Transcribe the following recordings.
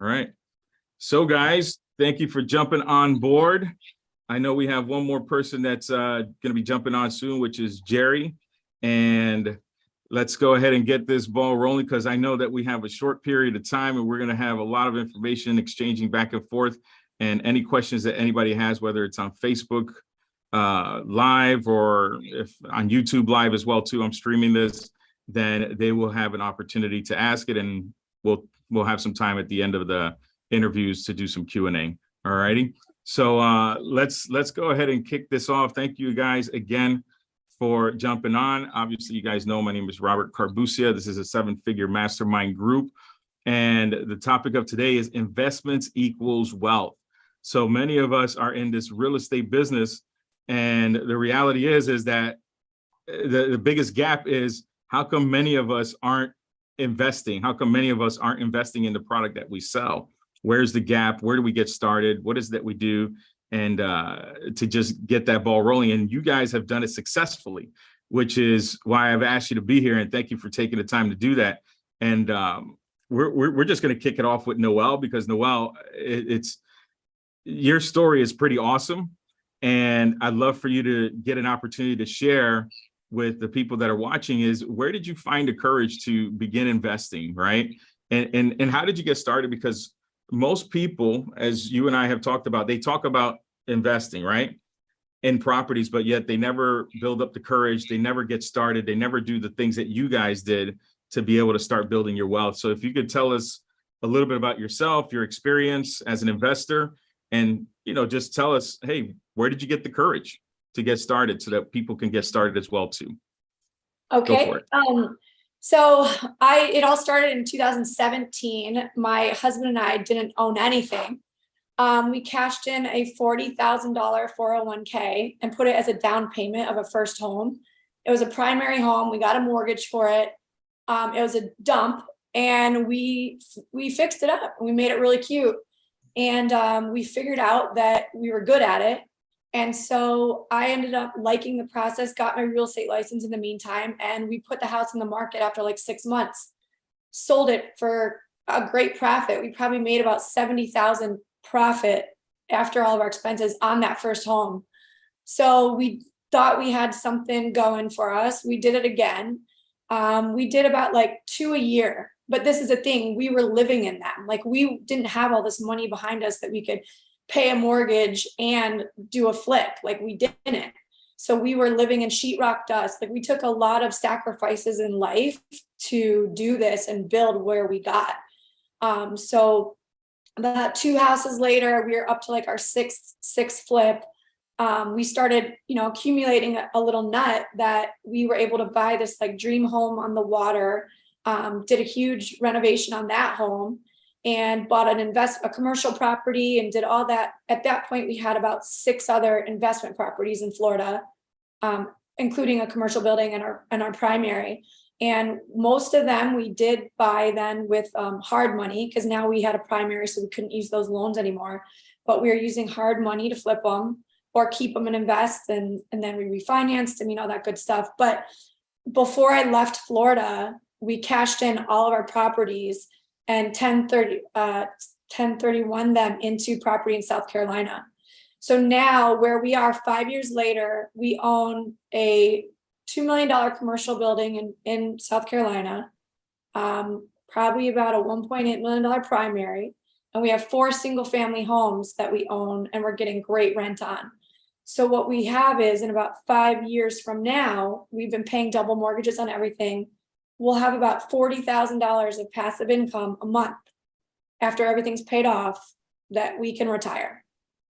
All right. So guys, thank you for jumping on board. I know we have one more person that's going to be jumping on soon, which is Jerry. And let's go ahead and get this ball rolling, because I know that we have a short period of time and we're going to have a lot of information exchanging back and forth. And any questions that anybody has, whether it's on Facebook live or if on YouTube live as well too, I'm streaming this, then they will have an opportunity to ask it, and we'll have some time at the end of the interviews to do some Q&A. All righty. So let's go ahead and kick this off. Thank you guys again for jumping on. Obviously, you guys know my name is Robert Carbucia. This is a 7-figure mastermind group. And the topic of today is investments equals wealth. So many of us are in this real estate business. And the reality is that the biggest gap is, how come many of us aren't investing? How come many of us aren't investing in the product that we sell? Where's the gap? Where do we get started? What is it that we do? And to just get that ball rolling. And you guys have done it successfully, which is why I've asked you to be here. And thank you for taking the time to do that. And we're just going to kick it off with Noelle, because Noelle, it's your story is pretty awesome. And I'd love for you to get an opportunity to share with the people that are watching is, where did you find the courage to begin investing, right? And how did you get started? Because most people, as you and I have talked about, they talk about investing, right, in properties, but yet they never build up the courage. They never get started. They never do the things that you guys did to be able to start building your wealth. So if you could tell us a little bit about yourself, your experience as an investor, and, just tell us, hey, where did you get the courage to get started so that people can get started as well too? Okay. So it all started in 2017. My husband and I didn't own anything. We cashed in a $40,000 401k and put it as a down payment of a first home. It was a primary home. We got a mortgage for it. It was a dump, and we fixed it up. We made it really cute. And we figured out that we were good at it. And so I ended up liking the process, got my real estate license in the meantime, and we put the house on the market after like 6 months, sold it for a great profit. We probably made about $70,000 profit after all of our expenses on that first home. So we thought we had something going for us. We did it again. We did about like 2 a year, but this is the thing, we were living in them. Like, we didn't have all this money behind us that we could pay a mortgage and do a flip. Like, we didn't. So we were living in sheetrock dust. Like, we took a lot of sacrifices in life to do this and build where we got. So about 2 houses later, we were up to like our sixth flip. We started, accumulating a little nut that we were able to buy this like dream home on the water, did a huge renovation on that home, and bought a commercial property and did all that. At that point, we had about 6 other investment properties in Florida, including a commercial building and our primary. And most of them we did buy then with hard money, because now we had a primary, so we couldn't use those loans anymore. But we were using hard money to flip them or keep them and invest, and then we refinanced and all that good stuff. But before I left Florida, we cashed in all of our properties and 1031 them into property in South Carolina. So now, where we are 5 years later, we own a $2 million commercial building in South Carolina, probably about a $1.8 million primary. And we have 4 single family homes that we own, and we're getting great rent on. So what we have is, in about 5 years from now, we've been paying double mortgages on everything. We'll have about $40,000 of passive income a month after everything's paid off that we can retire.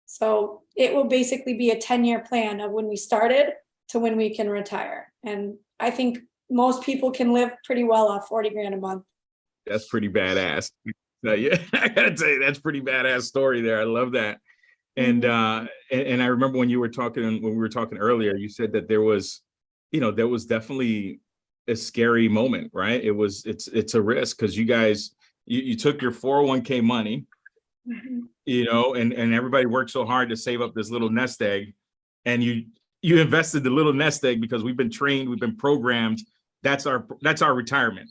So it will basically be a 10-year plan of when we started to when we can retire. And I think most people can live pretty well off 40 grand a month. That's pretty badass. Yeah, I gotta tell you, that's pretty badass story there. I love that. And and I remember when we were talking earlier, you said that there was definitely a scary moment, right? It's a risk, because you guys, you took your 401k money, and everybody worked so hard to save up this little nest egg, and you invested the little nest egg, because we've been trained, we've been programmed. That's our retirement,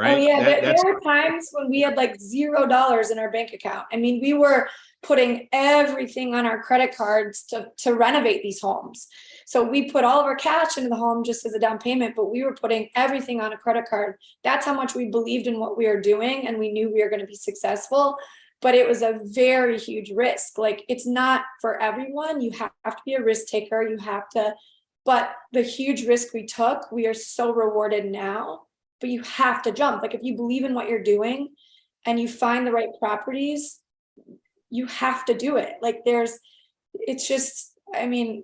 right? Oh yeah, there That's were times when we had like $0 in our bank account. I mean, we were putting everything on our credit cards to renovate these homes. So we put all of our cash into the home just as a down payment, but we were putting everything on a credit card. That's how much we believed in what we were doing, and we knew we were going to be successful. But it was a very huge risk. Like, it's not for everyone. You have to be a risk taker. You have to, but the huge risk we took, we are so rewarded now. But you have to jump. Like, if you believe in what you're doing and you find the right properties, you have to do it. Like, it's just, I mean,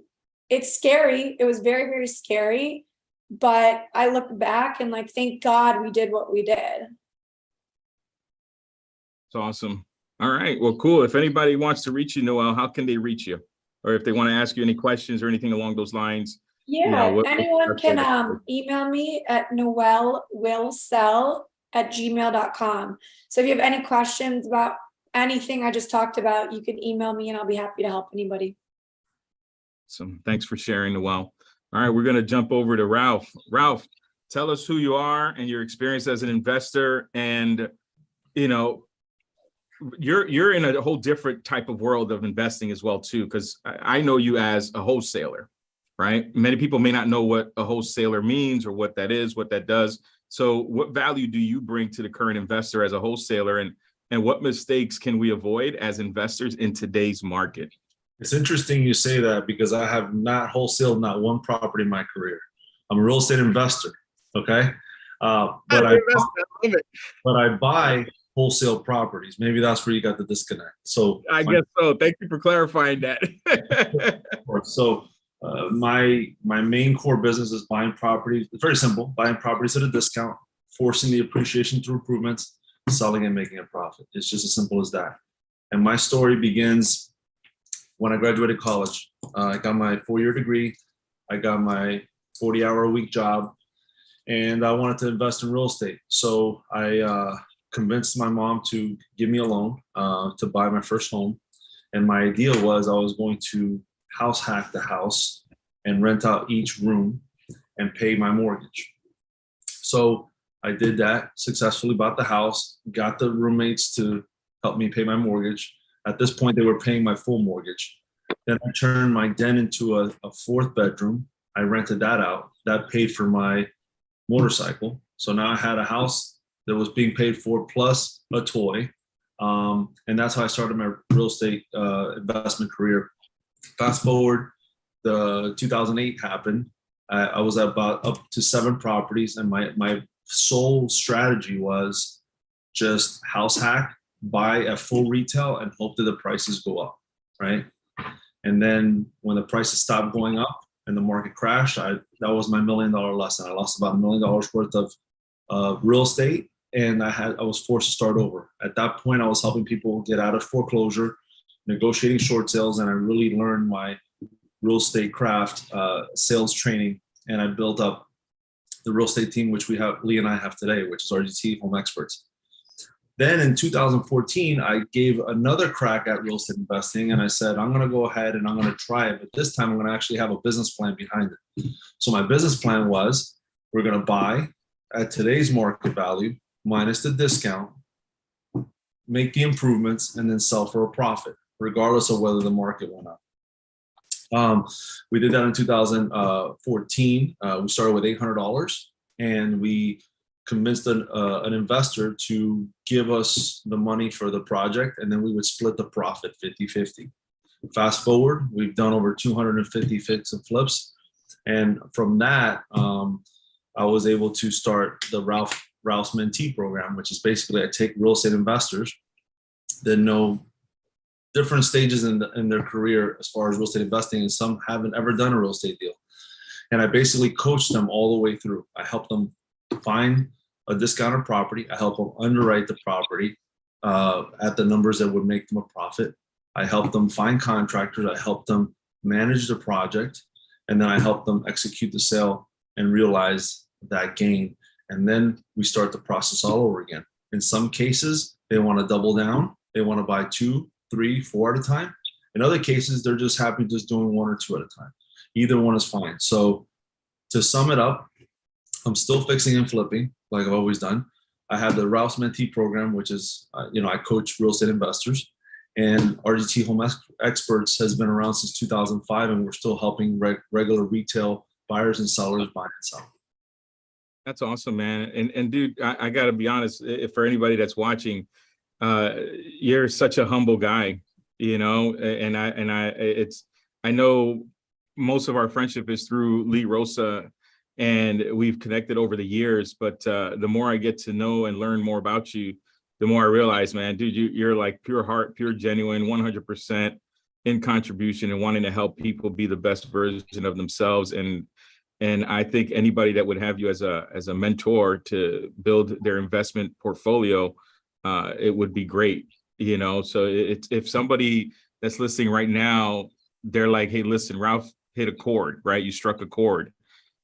it's scary. It was very, very scary. But I look back and like, thank God we did what we did. It's awesome. All right. Well, cool. If anybody wants to reach you, Noelle, how can they reach you? Or if they want to ask you any questions or anything along those lines? Yeah, anyone can email me at noellewillsell@gmail.com. So if you have any questions about anything I just talked about, you can email me and I'll be happy to help anybody. Awesome. Thanks for sharing, Noelle. All right, we're going to jump over to Ralph. Ralph, tell us who you are and your experience as an investor. And, you know, you're in a whole different type of world of investing as well, too, because I know you as a wholesaler. Right? Many people may not know what a wholesaler means or what that is, what that does. So what value do you bring to the current investor as a wholesaler, and what mistakes can we avoid as investors in today's market? It's interesting you say that, because I have not wholesaled not one property in my career. I'm a real estate investor. Okay. But I buy wholesale properties. Maybe that's where you got the disconnect. So I guess so. Thank you for clarifying that. So my main core business is buying properties. It's very simple: buying properties at a discount, forcing the appreciation through improvements, selling and making a profit. It's just as simple as that. And my story begins when I graduated college. I got my 4-year degree. I got my 40-hour-a-week job, and I wanted to invest in real estate. So I convinced my mom to give me a loan to buy my first home. And my idea was I was going to house hack the house and rent out each room and pay my mortgage. So I did that successfully, bought the house, got the roommates to help me pay my mortgage. At this point, they were paying my full mortgage. Then I turned my den into a 4th bedroom. I rented that out. That paid for my motorcycle. So now I had a house that was being paid for plus a toy. And that's how I started my real estate investment career. Fast forward, the 2008 happened. I was about up to 7 properties, and my sole strategy was just house hack, buy at full retail, and hope that the prices go up, right? And then when the prices stopped going up and the market crashed, that was my $1 million lesson. I lost about $1 million worth of real estate, and I was forced to start over. At that point, I was helping people get out of foreclosure, negotiating short sales, and I really learned my real estate craft, sales training, and I built up the real estate team, which Lee and I have today, which is RGT Home Experts. Then in 2014, I gave another crack at real estate investing, and I said, I'm going to go ahead and I'm going to try it, but this time I'm going to actually have a business plan behind it. So my business plan was, we're going to buy at today's market value minus the discount, make the improvements, and then sell for a profit, regardless of whether the market went up. We did that in 2014. We started with $800, and we convinced an investor to give us the money for the project, and then we would split the profit 50-50. Fast forward, we've done over 250 fix and flips. And from that, I was able to start the Ralph's Mentee program, which is basically I take real estate investors that know different stages in their career as far as real estate investing, and some haven't ever done a real estate deal. And I basically coach them all the way through. I help them find a discounted property. I help them underwrite the property at the numbers that would make them a profit. I help them find contractors. I help them manage the project. And then I help them execute the sale and realize that gain. And then we start the process all over again. In some cases, they want to double down. They want to buy 2, 3, 4 at a time. In other cases, they're just happy just doing 1 or 2 at a time. Either one is fine. So to sum it up, I'm still fixing and flipping like I've always done. I have the Rouse Mentee program, which is, I coach real estate investors. And RGT Home Experts has been around since 2005, and we're still helping regular retail buyers and sellers buy and sell. That's awesome, man. And dude, I got to be honest, if for anybody that's watching, you're such a humble guy, I know most of our friendship is through Lee Rosa, and we've connected over the years, but the more I get to know and learn more about you, the more I realize, man, dude, you're like pure heart, pure genuine, 100% in contribution and wanting to help people be the best version of themselves. And I think anybody that would have you as a mentor to build their investment portfolio, it would be great, So if somebody that's listening right now, they're like, hey, listen, Ralph hit a chord, right? You struck a chord,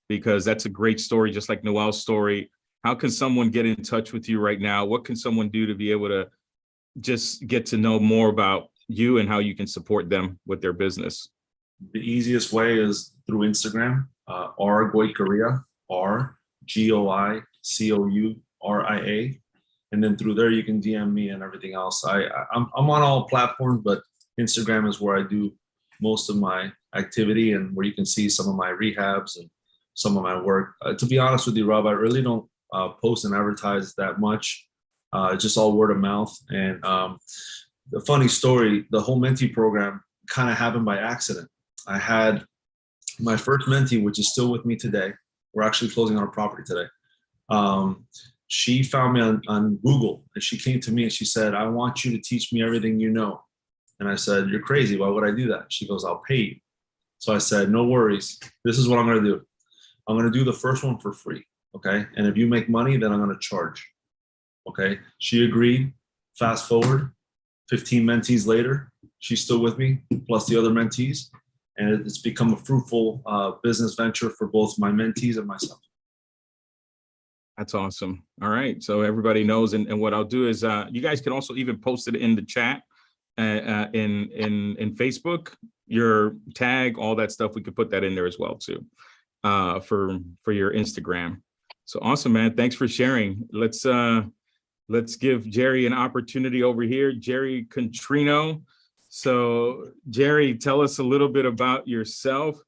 because that's a great story, just like Noel's story. How can someone get in touch with you right now? What can someone do to be able to just get to know more about you and how you can support them with their business? The easiest way is through Instagram, R Goicoria, RGOICOURIA. And then through there, you can DM me and everything else. I'm on all platforms, but Instagram is where I do most of my activity and where you can see some of my rehabs and some of my work. To be honest with you, Rob, I really don't post and advertise that much. Just all word of mouth. And the funny story, the whole mentee program kind of happened by accident. I had my first mentee, which is still with me today. We're actually closing on a property today. She found me on Google, and she came to me and she said, I want you to teach me everything you know. And I said, you're crazy. Why would I do that? She goes, I'll pay you. So I said, no worries. This is what I'm going to do. I'm going to do the first one for free. Okay. And if you make money, then I'm going to charge. Okay. She agreed. Fast forward 15 mentees later, she's still with me, plus the other mentees. And it's become a fruitful business venture for both my mentees and myself. That's awesome. All right. So everybody knows. And what I'll do is you guys can also even post it in the chat in Facebook, your tag, all that stuff. We could put that in there as well, too, for your Instagram. So awesome, man. Thanks for sharing. Let's give Jerry an opportunity over here. Jerry Contrino. So Jerry, tell us a little bit about yourself,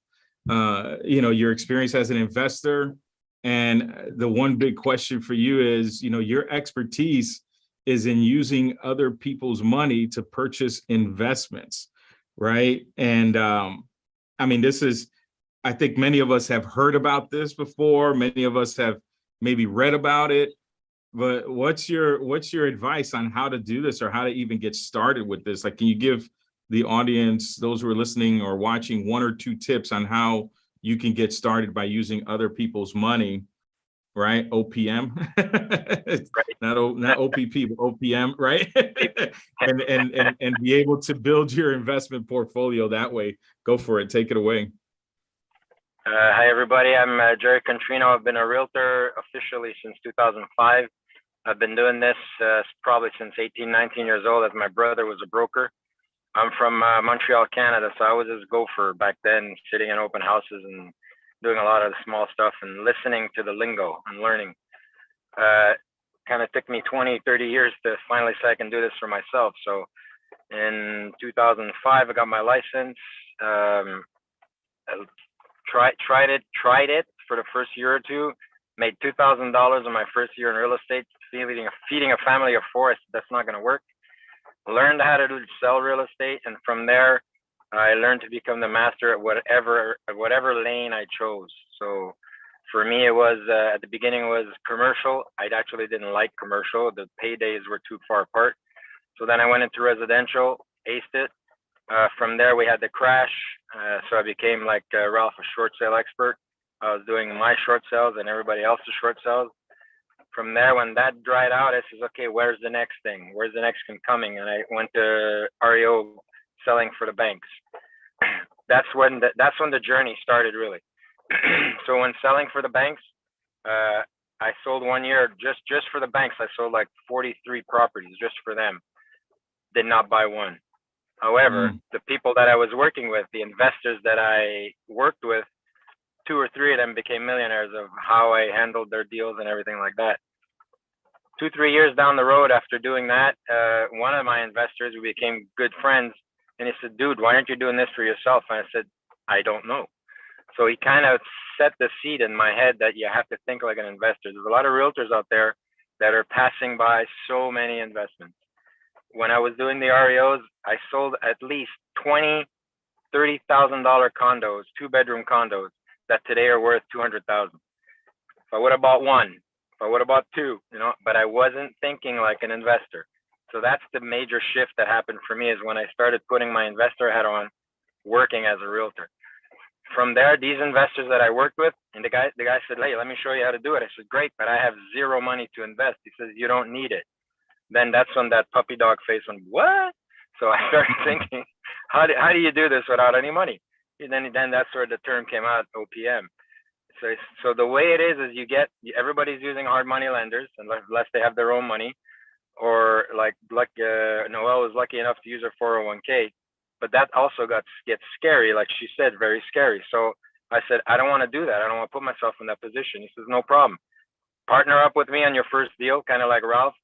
your experience as an investor. And the one big question for you is, your expertise is in using other people's money to purchase investments, right? And I think many of us have heard about this before. Many of us have maybe read about it. But what's your advice on how to do this, or how to even get started with this? Like, can you give the audience, those who are listening or watching, 1 or 2 tips on how you can get started by using other people's money, right? OPM, not OPP, but OPM, right? and be able to build your investment portfolio that way. Go for it. Take it away. Hi, everybody. I'm Jerry Contrino. I've been a realtor officially since 2005. I've been doing this probably since 18, 19 years old, as my brother was a broker. I'm from Montreal, Canada, so I was this gopher back then, sitting in open houses and doing a lot of the small stuff and listening to the lingo and learning. Kind of took me 20, 30 years to finally say I can do this for myself. So in 2005, I got my license. Tried it for the first year or two, made $2,000 in my first year in real estate, feeding a family of 4. That's not going to work. Learned how to sell real estate, and from there I learned to become the master at whatever lane I chose. So for me, it was at the beginning it was commercial. I actually didn't like commercial. The paydays were too far apart. So then I went into residential, aced it. From there we had the crash, so I became like Ralph, a short sale expert. I was doing my short sales and everybody else's short sales. From there, when that dried out, I says, okay, where's the next thing? Where's the next thing coming? And I went to REO, selling for the banks. That's when the journey started, really. So when selling for the banks, I sold 1 year just for the banks. I sold like 43 properties just for them. Did not buy one. However, the people that I was working with, the investors that I worked with, 2 or 3 of them became millionaires of how I handled their deals and everything like that. 2-3 years down the road after doing that, one of my investors, we became good friends, and he said, dude, why aren't you doing this for yourself? And I said, I don't know. So he kind of set the seed in my head that you have to think like an investor. There's a lot of realtors out there that are passing by so many investments. When I was doing the REOs, I sold at least 20, $30,000 condos, 2-bedroom condos that today are worth 200,000. If I would have bought one, if I would have bought two, but I wasn't thinking like an investor. So that's the major shift that happened for me, is when I started putting my investor hat on, working as a realtor. From there, these investors that I worked with, and the guy said, hey, let me show you how to do it. I said, great, but I have zero money to invest. He says, you don't need it. Then that's when that puppy dog face went, what? So I started thinking, how do you do this without any money? And then that's where the term came out, OPM. So the way it is everybody's using hard money lenders unless they have their own money, or like Noelle was lucky enough to use her 401k, but that also gets scary, like she said, very scary. So I said, I don't want to do that. I don't want to put myself in that position. He says, no problem. Partner up with me on your first deal, kind of like Ralph.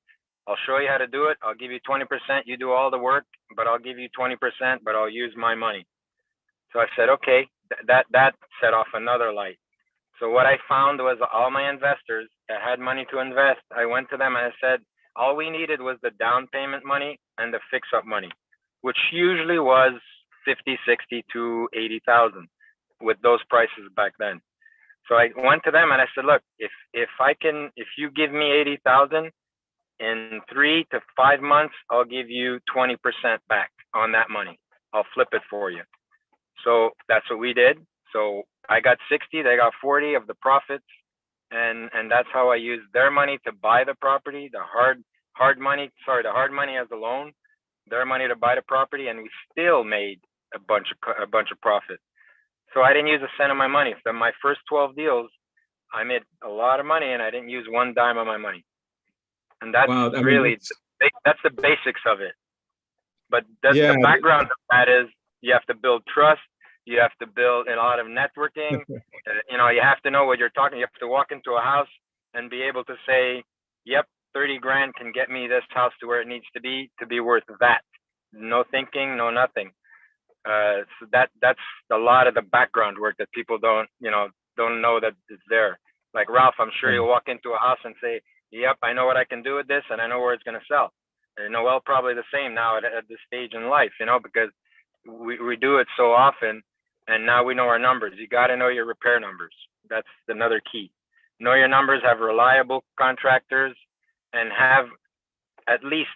I'll show you how to do it. I'll give you 20%. You do all the work, but I'll give you 20%, but I'll use my money. So I said, okay, that set off another light. So what I found was all my investors that had money to invest, I went to them and I said, all we needed was the down payment money and the fix up money, which usually was 50, 60 to 80,000 with those prices back then. So I went to them and I said, look, if you give me 80,000 in 3 to 5 months, I'll give you 20% back on that money. I'll flip it for you. So that's what we did. So I got 60, they got 40 of the profits. And that's how I used their money to buy the property, the hard money as a loan, their money to buy the property, and we still made a bunch of profit. So I didn't use a cent of my money. For my first 12 deals, I made a lot of money, and I didn't use one dime of my money. And that's that's the basics of it. But the background of that is you have to build trust. You have to build a lot of networking. You have to know what you're talking. You have to walk into a house and be able to say, yep, 30 grand can get me this house to where it needs to be worth that. No thinking, no nothing. So that's a lot of the background work that people don't know that it's there. Like Ralph, I'm sure you'll walk into a house and say, yep, I know what I can do with this and I know where it's going to sell. And Noelle probably the same now at this stage in life, because we do it so often, and now we know our numbers. You got to know your repair numbers. That's another key. Know your numbers, have reliable contractors, and have at least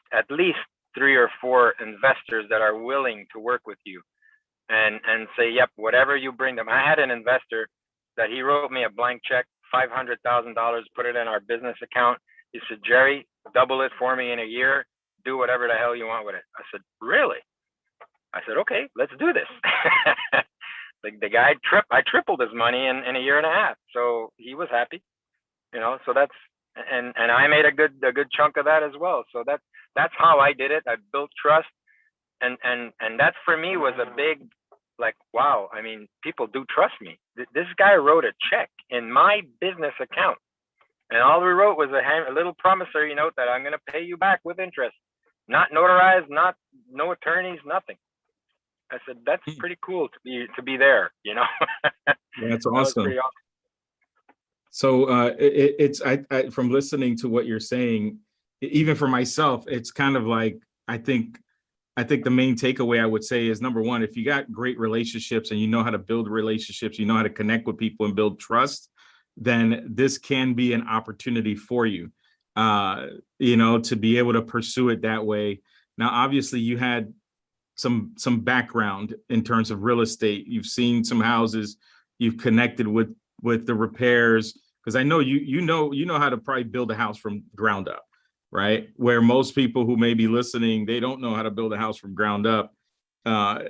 3 or 4 investors that are willing to work with you and say, yep, whatever you bring them. I had an investor that he wrote me a blank check, $500,000, put it in our business account. He said, Jerry, double it for me in a year. Do whatever the hell you want with it. I said, really? I said, okay, let's do this. The guy I tripled his money in a year and a half. So he was happy, so that's, and I made a good chunk of that as well. So that's how I did it. I built trust. And that for me was a big, like, wow, I mean, people do trust me. This guy wrote a check in my business account, and all we wrote was a little promissory note that I'm going to pay you back with interest, not notarized, no attorneys, nothing. I said, that's pretty cool to be there, That's awesome. So it's I from listening to what you're saying, even for myself, it's kind of like, I think the main takeaway I would say is, number one, if you got great relationships and you know how to build relationships, you know how to connect with people and build trust, then this can be an opportunity for you, to be able to pursue it that way. Now, obviously, you had some background in terms of real estate. You've seen some houses, you've connected with the repairs, because I know you know how to probably build a house from ground up, right? Where most people who may be listening, they don't know how to build a house from ground up.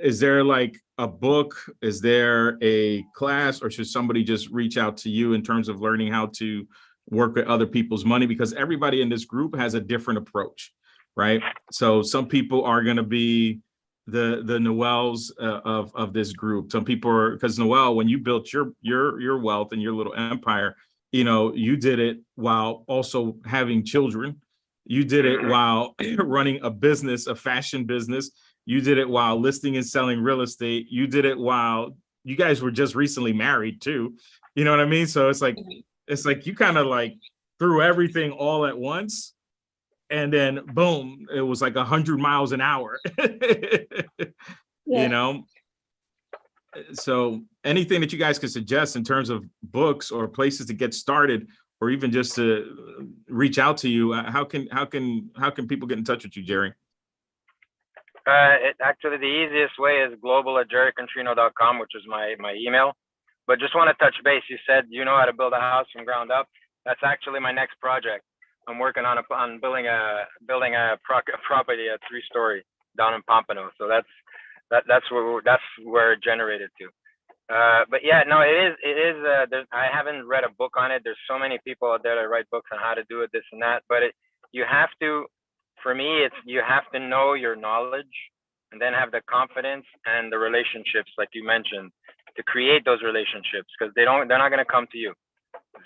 Is there like a book? Is there a class, or should somebody just reach out to you in terms of learning how to work with other people's money? Because everybody in this group has a different approach, right? So some people are going to be the Noelles of this group. Some people are, because Noelle, when you built your wealth and your little empire, you did it while also having children, You did it while running a business, a fashion business. You did it while listing and selling real estate. You did it while you guys were just recently married too. You know what I mean? So it's like you kind of like threw everything all at once. And then boom, it was like 100 miles an hour. You know? So anything that you guys could suggest in terms of books or places to get started, or even just to reach out to you, how can people get in touch with you, Jerry? Actually, the easiest way is global@jerrycontrino.com, which is my email. But just want to touch base. You said you know how to build a house from ground up. That's actually my next project. I'm working on building a property, a 3-story down in Pompano. So that's where it generated to. But yeah, no, it is. I haven't read a book on it. There's so many people out there that write books on how to do it, this and that. But you have to. For me, you have to know your knowledge, and then have the confidence and the relationships, like you mentioned, to create those relationships, because they're not going to come to you.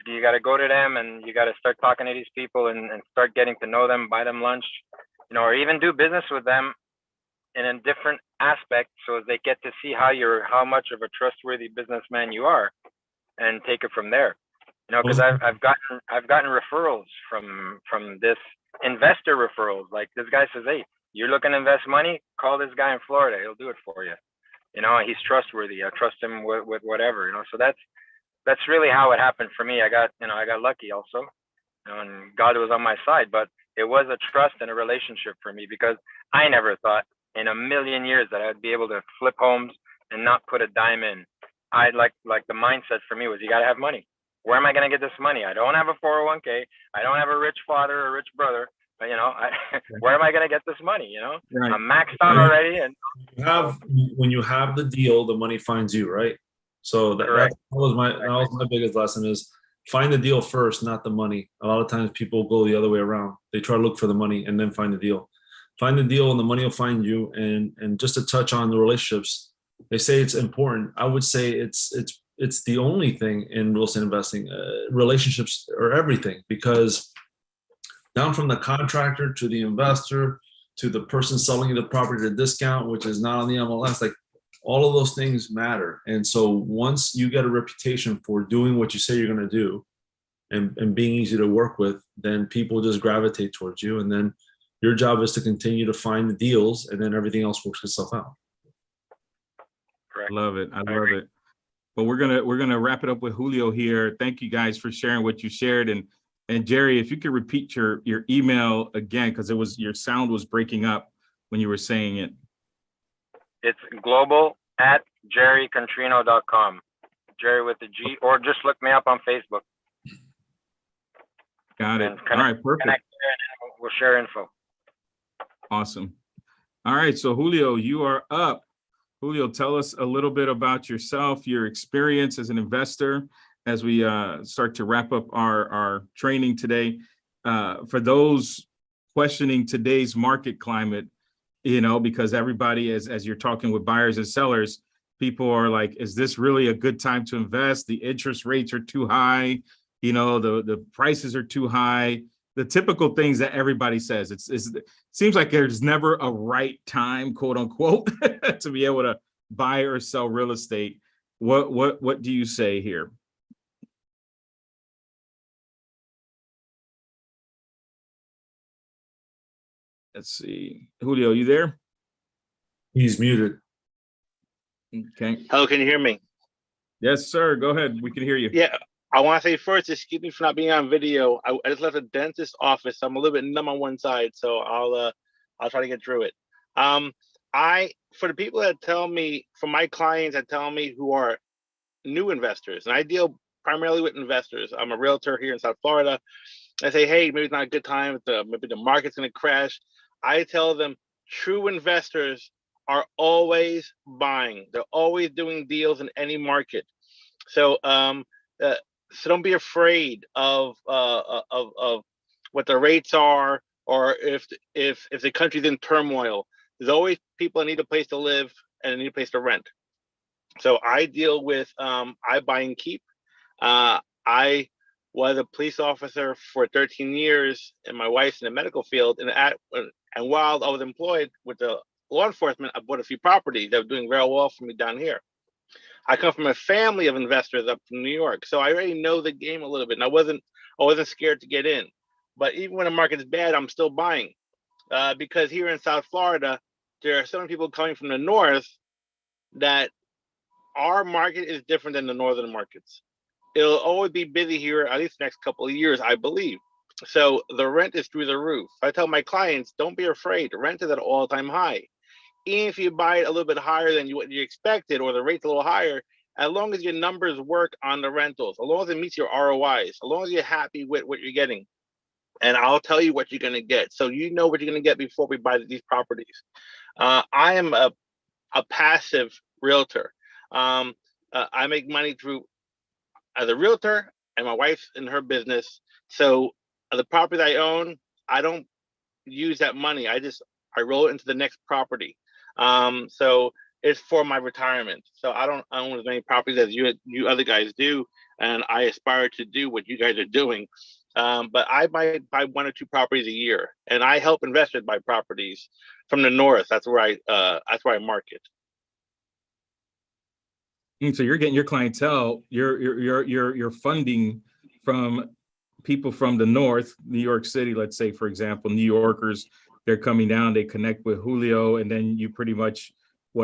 You got to go to them, and you got to start talking to these people and start getting to know them, buy them lunch, or even do business with them in a different aspect, so they get to see how much of a trustworthy businessman you are, and take it from there. Because I've gotten referrals from this, investor referrals. Like this guy says, hey, you're looking to invest money, call this guy in Florida, he'll do it for you. He's trustworthy. I trust him with whatever. So that's really how it happened for me. I got lucky also, and God was on my side. But it was a trust and a relationship for me, because I never thought in a million years that I'd be able to flip homes and not put a dime in. I like the mindset for me was, you got to have money. Where am I going to get this money? I don't have a 401k. I don't have a rich father or a rich brother. But, where am I going to get this money? Right. I'm maxed out already. And when you have the deal, the money finds you, right? So that was my biggest lesson is find the deal first, not the money. A lot of times people go the other way around. They try to look for the money and then find the deal. Find the deal and the money will find you. And just to touch on the relationships, they say it's important. I would say it's the only thing in real estate investing. Relationships are everything, because down from the contractor to the investor to the person selling you the property at a discount, which is not on the MLS, like all of those things matter. And so once you get a reputation for doing what you say you're going to do and being easy to work with, then people just gravitate towards you. And then your job is to continue to find the deals, and then everything else works itself out. Correct. Love it. I love it. But we're gonna wrap it up with Julio here. Thank you guys for sharing what you shared. And Jerry, if you could repeat your email again, because your sound was breaking up when you were saying it. It's global@jerrycontrino.com. Jerry with a G, or just look me up on Facebook. Got it. All right, perfect. Connect there and we'll share info. Awesome. All right, so Julio, you are up. Julio, tell us a little bit about yourself, your experience as an investor, as we start to wrap up our training today. For those questioning today's market climate, because everybody, as you're talking with buyers and sellers, people are like, is this really a good time to invest? The interest rates are too high. The prices are too high. The typical things that everybody says. It seems like there's never a right time, quote unquote, to be able to buy or sell real estate. What do you say here? Let's see. Julio, you there? He's muted. Okay. Hello, can you hear me? Yes, sir. Go ahead. We can hear you. Yeah, I want to say first, excuse me for not being on video. I just left the dentist office. So I'm a little bit numb on one side, so I'll try to get through it. For the people that tell me, for my clients that tell me who are new investors, and I deal primarily with investors. I'm a realtor here in South Florida. I say, hey, maybe it's not a good time. Maybe the market's going to crash. I tell them true investors are always buying. They're always doing deals in any market. So don't be afraid of what the rates are, or if the country's in turmoil. There's always people that need a place to live and need a place to rent. So I deal with I buy and keep. I was a police officer for 13 years, and my wife's in the medical field. And while I was employed with the law enforcement, I bought a few properties that were doing very well for me down here. I come from a family of investors up from New York, so I already know the game a little bit, and I wasn't scared to get in. But even when the market's bad, I'm still buying, because here in South Florida, there are so many people coming from the north that our market is different than the northern markets. It'll always be busy here, at least the next couple of years, I believe. So the rent is through the roof. I tell my clients, don't be afraid. Rent is at an all-time high. Even if you buy it a little bit higher than what you expected, or the rate's a little higher, as long as your numbers work on the rentals, as long as it meets your ROIs, as long as you're happy with what you're getting, and I'll tell you what you're going to get. So you know what you're going to get before we buy these properties. I am a passive realtor. I make money through as a realtor, and my wife's in her business. So the property I own, I don't use that money. I roll it into the next property. So it's for my retirement. So I don't own as many properties as you other guys do, and I aspire to do what you guys are doing. But I buy 1 or 2 properties a year, and I help investors buy properties from the north. That's where I market. So you're getting your clientele, you're funding from people from the north, New York City, let's say, for example, New Yorkers, they're coming down, they connect with Julio, and then you pretty much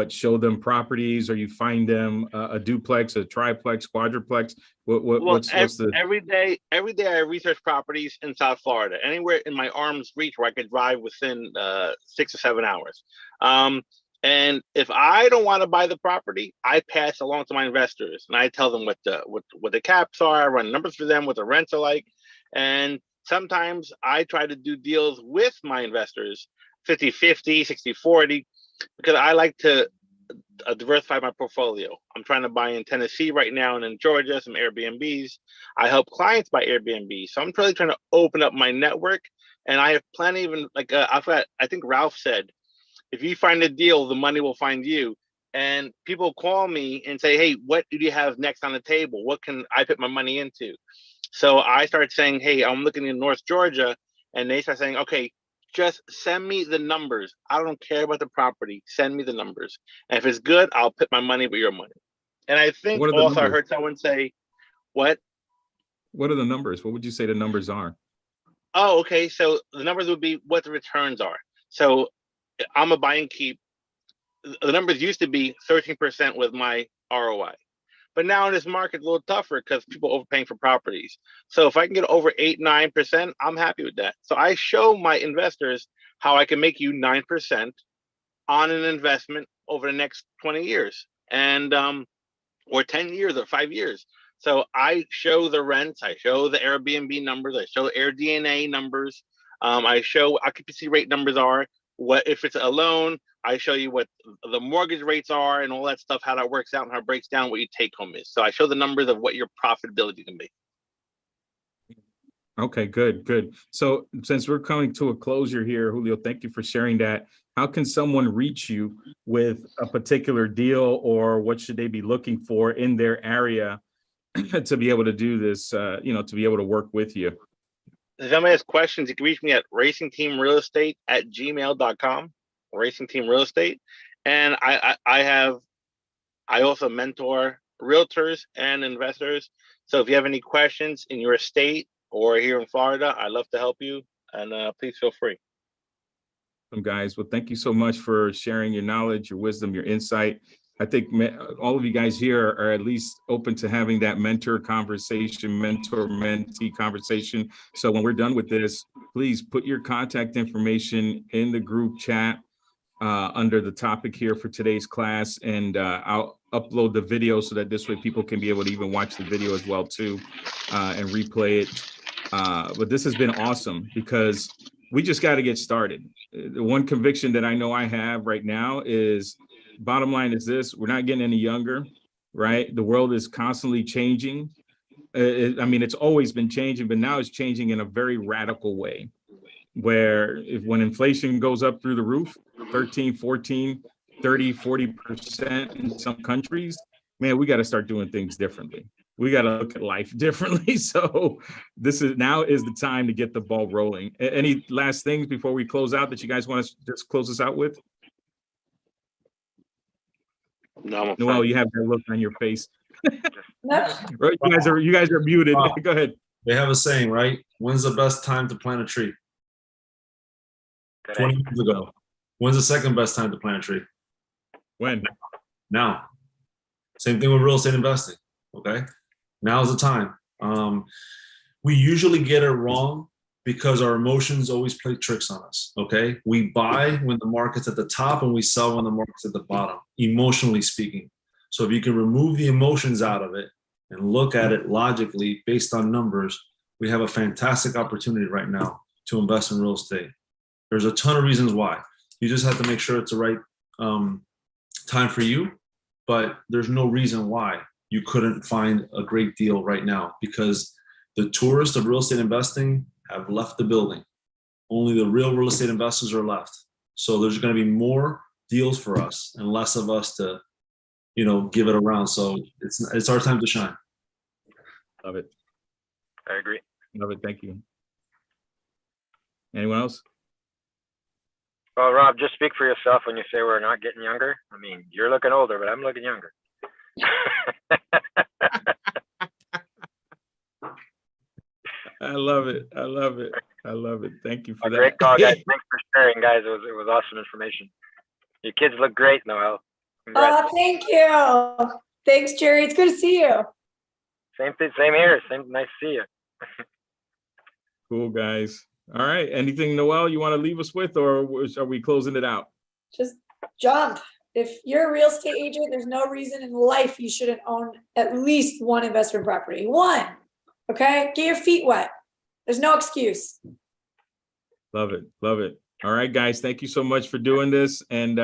show them properties, or you find them a duplex, a triplex, quadruplex. What's the every day I research properties in South Florida, anywhere in my arm's reach where I could drive within 6 or 7 hours. And if I don't want to buy the property, I pass along to my investors, and I tell them what the caps are. I run numbers for them, what the rents are like. And sometimes I try to do deals with my investors, 50-50, 60-40, because I like to diversify my portfolio. I'm trying to buy in Tennessee right now and in Georgia, some Airbnbs. I help clients buy Airbnb. So I'm really trying to open up my network. And I have plenty of, I think Ralph said, if you find a deal, the money will find you. And people call me and say, hey, what do you have next on the table? What can I put my money into? So I started saying, hey, I'm looking in North Georgia. And they start saying, okay, just send me the numbers. I don't care about the property. Send me the numbers. And if it's good, I'll put my money with your money. And I think also I heard someone say, what? What are the numbers? What would you say the numbers are? Oh, okay. So the numbers would be what the returns are. So I'm a buy and keep. The numbers used to be 13% with my ROI. But now in this market, it's a little tougher because people are overpaying for properties. So if I can get over 8-9%, I'm happy with that. So I show my investors how I can make you 9% on an investment over the next 20 years, and or 10 years or 5 years. So I show the rents, I show the Airbnb numbers, I show AirDNA numbers, I show occupancy rate numbers are. What if it's a loan? I show you what the mortgage rates are and all that stuff, how that works out and how it breaks down what your take home is. So I show the numbers of what your profitability can be. Okay, good. So since we're coming to a closure here, Julio, thank you for sharing that. How can someone reach you with a particular deal, or what should they be looking for in their area to be able to do this, to be able to work with you? If anybody has questions, you can reach me at racingteamrealestate@gmail.com, Racing Team Real Estate. And I also mentor realtors and investors. So if you have any questions in your state or here in Florida, I'd love to help you, and please feel free. Guys, well, thank you so much for sharing your knowledge, your wisdom, your insight. I think all of you guys here are at least open to having that mentor-mentee conversation. So when we're done with this, please put your contact information in the group chat under the topic here for today's class, and I'll upload the video so that this way people can be able to even watch the video as well too, and replay it. But this has been awesome because we just got to get started. The one conviction that I know I have right now is, bottom line is this: we're not getting any younger, right? The world is constantly changing. It's always been changing, but now it's changing in a very radical way, where when inflation goes up through the roof, 13, 14, 30, 40% in some countries, man, we got to start doing things differently. we got to look at life differently. So now is the time to get the ball rolling. Any last things before we close out that you guys want to just close us out with? No, I'm Noel, fine. you have that look on your face. No, Right, you guys are muted. Wow. Go ahead. They have a saying, right? When's the best time to plant a tree? Today. 20 years ago. When's the second best time to plant a tree? When? Now. Same thing with real estate investing. Okay. Now's the time. We usually get it wrong because our emotions always play tricks on us. Okay. We buy when the market's at the top and we sell when the market's at the bottom, emotionally speaking. So if you can remove the emotions out of it and look at it logically based on numbers, we have a fantastic opportunity right now to invest in real estate. There's a ton of reasons why. You just have to make sure it's the right time for you, but there's no reason why you couldn't find a great deal right now, because the tourists of real estate investing have left the building. Only the real estate investors are left. So there's going to be more deals for us and less of us to, give it around. So it's our time to shine. Love it. I agree. Love it. Thank you. Anyone else? Well, Rob, just speak for yourself when you say we're not getting younger. I mean, you're looking older, but I'm looking younger. I love it. I love it. I love it. Thank you for that. Great call, guys. Thanks for sharing, guys. It was awesome information. Your kids look great, Noel. Congrats. oh, thank you. Thanks, Jerry. It's good to see you. Same thing, same here. Nice to see you. Cool, guys. All right. Anything, Noel, you want to leave us with, or are we closing it out? Just jump. If you're a real estate agent, there's no reason in life you shouldn't own at least one investment property. One. Okay? Get your feet wet. There's no excuse. Love it. Love it. All right, guys. Thank you so much for doing this. And